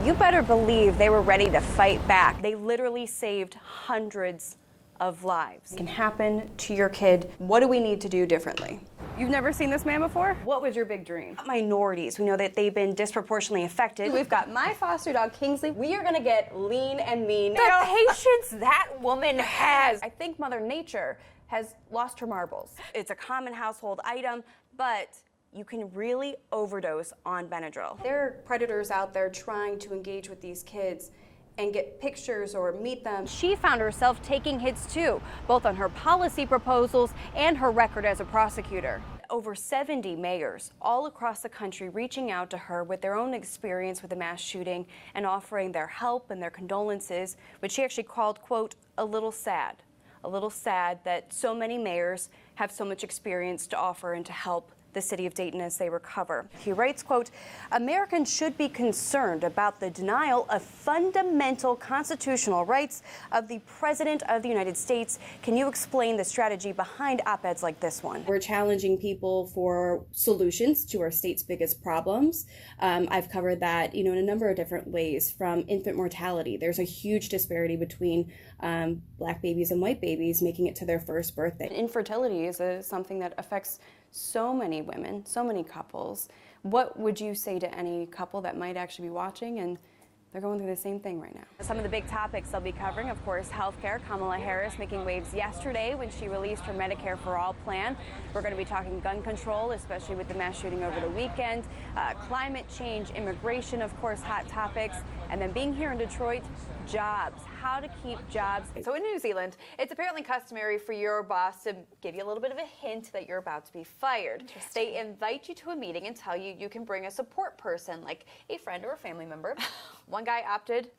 You better believe they were ready to fight back. They literally saved hundreds of lives. It can happen to your kid. What do we need to do differently? You've never seen this man before? What was your big dream? Minorities, we know that they've been disproportionately affected. We've got my foster dog, Kingsley. We are gonna get lean and mean. The patience that woman has. I think Mother Nature has lost her marbles. It's a common household item, but you can really overdose on Benadryl. There are predators out there trying to engage with these kids and get pictures or meet them. She found herself taking hits too, both on her policy proposals and her record as a prosecutor. Over 70 mayors all across the country reaching out to her with their own experience with the mass shooting and offering their help and their condolences, which she actually called, quote, a little sad that so many mayors have so much experience to offer and to help the city of Dayton as they recover. He writes, quote, Americans should be concerned about the denial of fundamental constitutional rights of the President of the United States. Can you explain the strategy behind op-eds like this one? We're challenging people for solutions to our state's biggest problems. I've covered that, in a number of different ways, from infant mortality. There's a huge disparity between black babies and white babies making it to their first birthday. Infertility is something that affects so many women, so many couples. What would you say to any couple that might actually be watching and they're going through the same thing right now? Some of the big topics they'll be covering, of course, healthcare. Kamala Harris making waves yesterday when she released her Medicare for All plan. We're going to be talking gun control, especially with the mass shooting over the weekend. Climate change, immigration, of course, hot topics. And then being here in Detroit, jobs, how to keep jobs. So in New Zealand, it's apparently customary for your boss to give you a little bit of a hint that you're about to be fired. They invite you to a meeting and tell you you can bring a support person, like a friend or a family member. One guy opted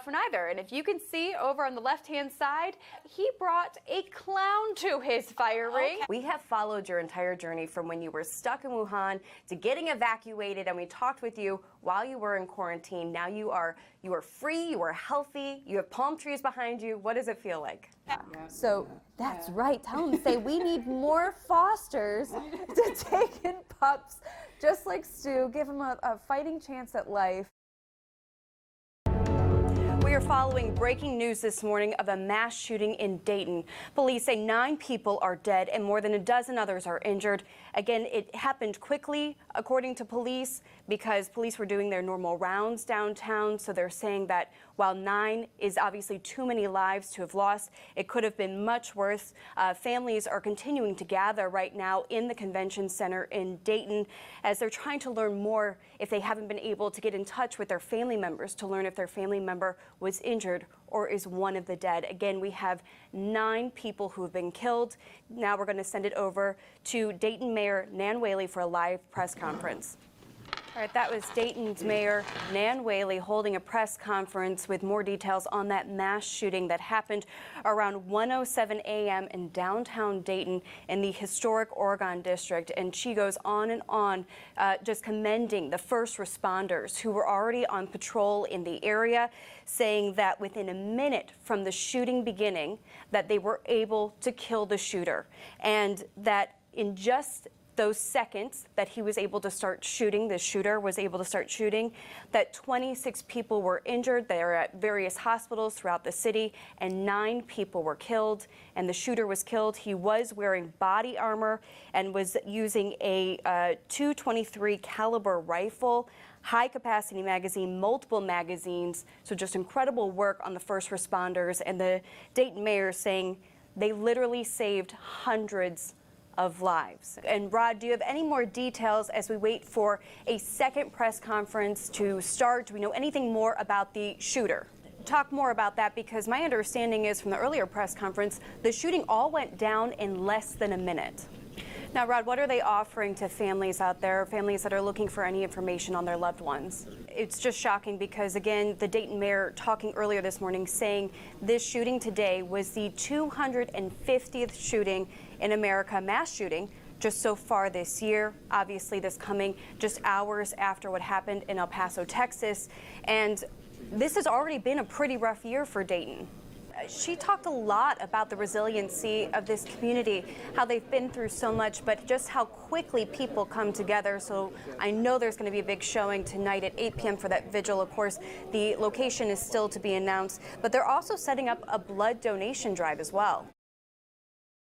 for neither. And if you can see over on the left-hand side, he brought a clown to his firing. Okay. We have followed your entire journey from when you were stuck in Wuhan to getting evacuated, and we talked with you while you were in quarantine. Now you are free, you are healthy, you have palm trees behind you. What does it feel like? So that's right. Tell them, say we need more fosters to take in pups, just like Stu. Give them a fighting chance at life. We are following breaking news this morning of a mass shooting in Dayton. Police say 9 people are dead and more than a dozen others are injured. Again, it happened quickly, according to police, because police were doing their normal rounds downtown. So they're saying that while 9 is obviously too many lives to have lost, it could have been much worse. Families are continuing to gather right now in the convention center in Dayton as they're trying to learn more if they haven't been able to get in touch with their family members to learn if their family member was injured or is one of the dead. Again, we have 9 people who have been killed. Now we're going to send it over to Dayton Mayor Nan Whaley for a live press conference. All right, that was Dayton's Mayor Nan Whaley holding a press conference with more details on that mass shooting that happened around 1:07 a.m. in downtown Dayton in the historic Oregon District. And she goes on and on, just commending the first responders who were already on patrol in the area, saying that within a minute from the shooting beginning, that they were able to kill the shooter, and that in just those seconds that he was able to start shooting, the shooter was able to start shooting, that 26 people were injured. They are at various hospitals throughout the city, and 9 people were killed, and the shooter was killed. He was wearing body armor and was using a .223 caliber rifle, high-capacity magazine, multiple magazines. So just incredible work on the first responders, and the Dayton mayor saying they literally saved hundreds of lives. And Rod, do you have any more details as we wait for a second press conference to start? Do we know anything more about the shooter? Talk more about that, because my understanding is from the earlier press conference, the shooting all went down in less than a minute. Now, Rod, what are they offering to families out there, families that are looking for any information on their loved ones? It's just shocking because, again, the Dayton mayor talking earlier this morning saying this shooting today was the 250th shooting in America, mass shooting, just so far this year. Obviously, this coming just hours after what happened in El Paso, Texas. And this has already been a pretty rough year for Dayton. she talked a lot about the resiliency of this community, how they've been through so much, but just how quickly people come together. So I know there's going to be a big showing tonight at 8 p.m. for that vigil. Of course, the location is still to be announced, but they're also setting up a blood donation drive as well.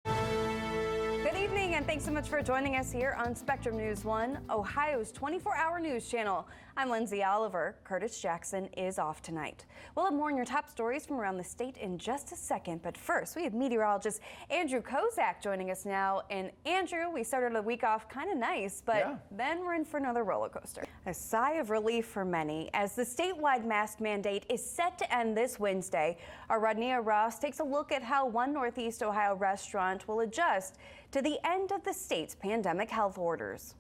Good evening, and thanks so much for joining us here on Spectrum News 1, Ohio's 24-hour news channel. I'm Lindsay Oliver. Curtis Jackson is off tonight. We'll have more on your top stories from around the state in just a second, but first, we have meteorologist Andrew Kozak joining us now. And Andrew, we started the week off kind of nice, but then we're in for another roller coaster. A sigh of relief for many as the statewide mask mandate is set to end this Wednesday. Our Rodnea Ross takes a look at how one Northeast Ohio restaurant will adjust to the end of the state's pandemic health orders.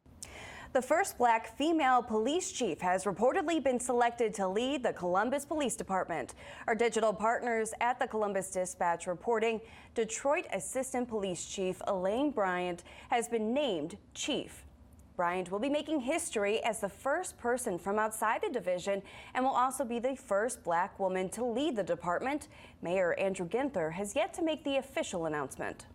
The first black female police chief has reportedly been selected to lead the Columbus Police Department. Our digital partners at the Columbus Dispatch reporting Detroit Assistant Police Chief Elaine Bryant has been named chief. Bryant will be making history as the first person from outside the division and will also be the first black woman to lead the department. Mayor Andrew Ginther has yet to make the official announcement.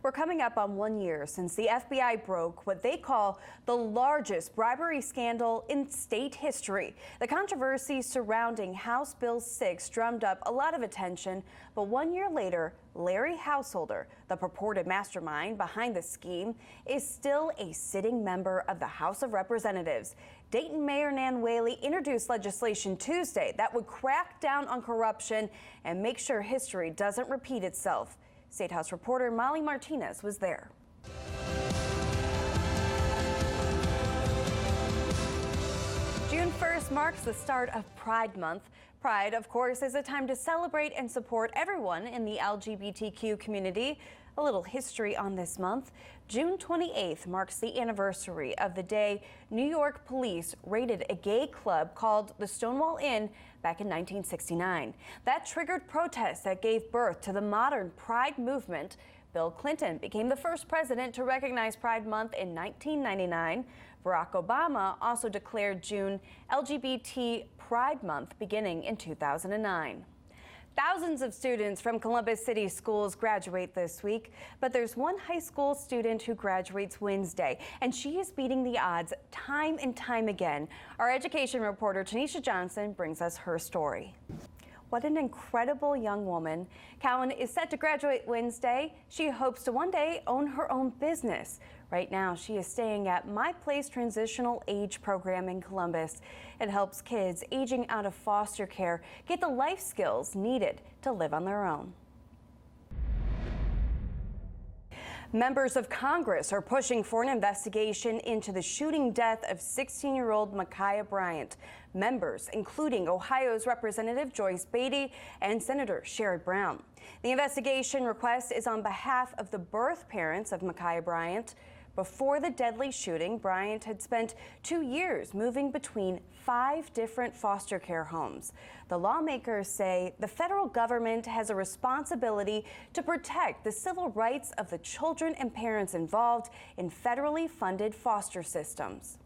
We're coming up on 1 year since the FBI broke what they call the largest bribery scandal in state history. The controversy surrounding House Bill 6 drummed up a lot of attention, but 1 year later, Larry Householder, the purported mastermind behind the scheme, is still a sitting member of the House of Representatives. Dayton Mayor Nan Whaley introduced legislation Tuesday that would crack down on corruption and make sure history doesn't repeat itself. State House reporter Molly Martinez was there. June 1st marks the start of Pride Month. Pride, of course, is a time to celebrate and support everyone in the LGBTQ community. A little history on this month. June 28th marks the anniversary of the day New York police raided a gay club called the Stonewall Inn back in 1969. That triggered protests that gave birth to the modern Pride movement. Bill Clinton became the first president to recognize Pride Month in 1999. Barack Obama also declared June LGBT Pride Month beginning in 2009. Thousands of students from Columbus City schools graduate this week, but there's one high school student who graduates Wednesday, and she is beating the odds time and time again. Our education reporter, Tanisha Johnson, brings us her story. What an incredible young woman. Cowan is set to graduate Wednesday. She hopes to one day own her own business. Right now, she is staying at My Place Transitional Age Program in Columbus. It helps kids aging out of foster care get the life skills needed to live on their own. Members of Congress are pushing for an investigation into the shooting death of 16-year-old Micaiah Bryant. Members, including Ohio's Representative Joyce Beatty and Senator Sherrod Brown. The investigation request is on behalf of the birth parents of Micaiah Bryant. Before the deadly shooting, Bryant had spent 2 years moving between 5 different foster care homes. The lawmakers say the federal government has a responsibility to protect the civil rights of the children and parents involved in federally funded foster systems.